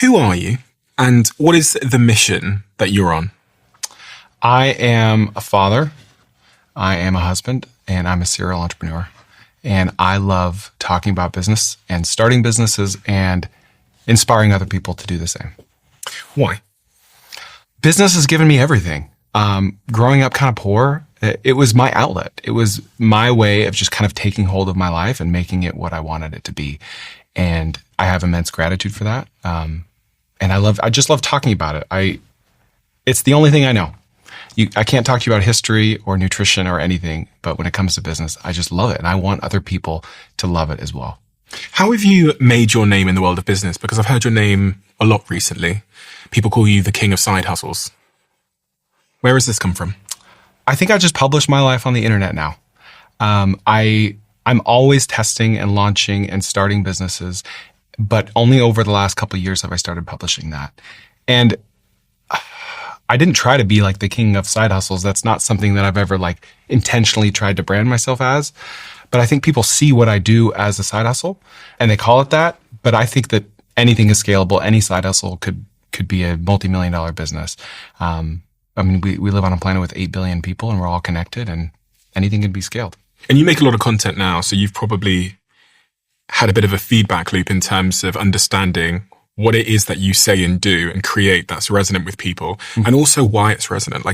Who are you? And what is the mission that you're on? I am a father, I am a husband, and I'm a serial entrepreneur. And I love talking about business and starting businesses and inspiring other people to do the same. Why? Business has given me everything. Growing up kind of poor, it was my outlet. It was my way of just kind of taking hold of my life and making it what I wanted it to be. And I have immense gratitude for that. And I just love talking about it. It's the only thing I know. I can't talk to you about history or nutrition or anything, but when it comes to business, I just love it. And I want other people to love it as well. How have you made your name in the world of business? Because I've heard your name a lot recently. People call you the king of side hustles. Where has this come from? I think I just publish my life on the internet now. I'm always testing and launching and starting businesses, but only over the last couple of years have I started publishing that. And I didn't try to be like the king of side hustles. That's not something that I've ever intentionally tried to brand myself as. But I think people see what I do as a side hustle and they call it that. But I think that anything is scalable. Any side hustle could be a multi-million-dollar business. We live on a planet with 8 billion people and we're all connected and anything can be scaled. And you make a lot of content now, so you've probably had a bit of a feedback loop in terms of understanding what it is that you say and do and create that's resonant with people, and also why it's resonant.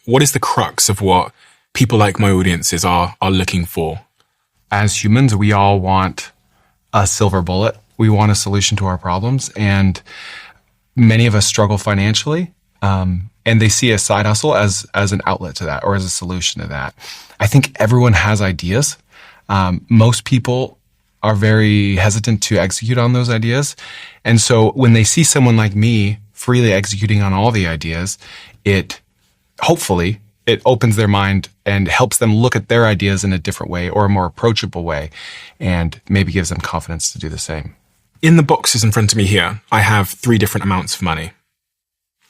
What is the crux of what people like my audiences are looking for? As humans, we all want a silver bullet. We want a solution to our problems, and many of us struggle financially, and they see a side hustle as an outlet to that or as a solution to that. I think everyone has ideas. Most people are very hesitant to execute on those ideas. And so when they see someone like me freely executing on all the ideas, hopefully it opens their mind and helps them look at their ideas in a different way or a more approachable way, and maybe gives them confidence to do the same. In the boxes in front of me here, I have 3 different amounts of money.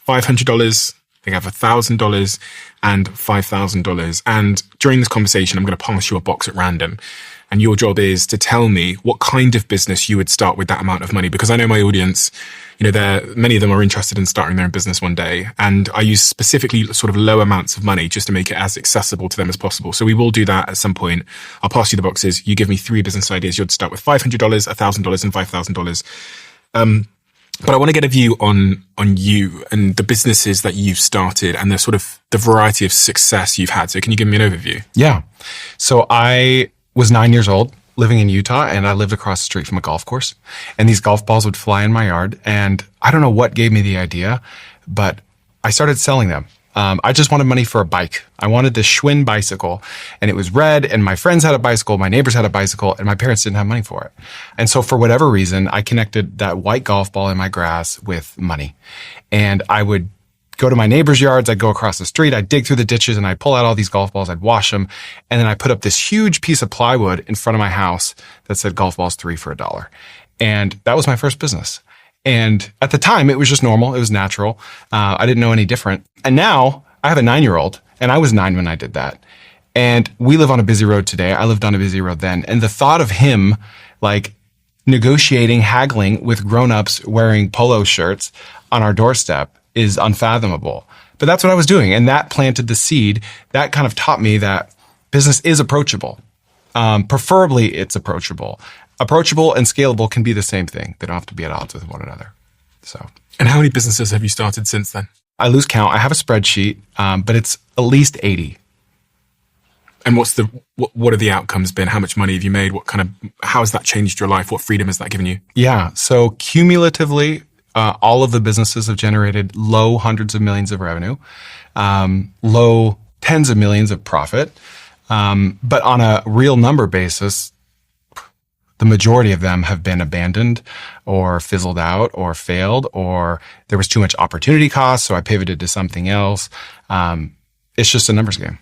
$500, I think I have $1,000 and $5,000. And during this conversation, I'm going to pass you a box at random. And your job is to tell me what kind of business you would start with that amount of money. Because I know my audience, many of them are interested in starting their own business one day. And I use specifically sort of low amounts of money just to make it as accessible to them as possible. So we will do that at some point. I'll pass you the boxes. You give me 3 business ideas. You'd start with $500, $1,000 and $5,000. But I want to get a view on you and the businesses that you've started and the variety of success you've had. So can you give me an overview? Yeah. So I was 9 years old, living in Utah, and I lived across the street from a golf course. And these golf balls would fly in my yard. And I don't know what gave me the idea, but I started selling them. I just wanted money for a bike. I wanted this Schwinn bicycle, and it was red, and my friends had a bicycle, my neighbors had a bicycle, and my parents didn't have money for it. And so for whatever reason, I connected that white golf ball in my grass with money. And I would go to my neighbors' yards, I'd go across the street, I'd dig through the ditches, and I'd pull out all these golf balls, I'd wash them, and then I put up this huge piece of plywood in front of my house that said golf balls 3 for $1. And that was my first business. And at the time, it was just normal. It was natural. I didn't know any different. And now I have a 9-year-old, and I was 9 when I did that. And we live on a busy road today. I lived on a busy road then. And the thought of him negotiating, haggling with grown-ups wearing polo shirts on our doorstep is unfathomable. But that's what I was doing. And that planted the seed. That kind of taught me that business is approachable. Preferably it's approachable. Approachable and scalable can be the same thing. They don't have to be at odds with one another. And how many businesses have you started since then? I lose count. I have a spreadsheet, but it's at least 80. And what are the outcomes been? How much money have you made? How has that changed your life? What freedom has that given you? Yeah. So cumulatively, all of the businesses have generated low hundreds of millions of revenue, low tens of millions of profit. But on a real number basis, the majority of them have been abandoned or fizzled out or failed, or there was too much opportunity cost, so I pivoted to something else. It's just a numbers game.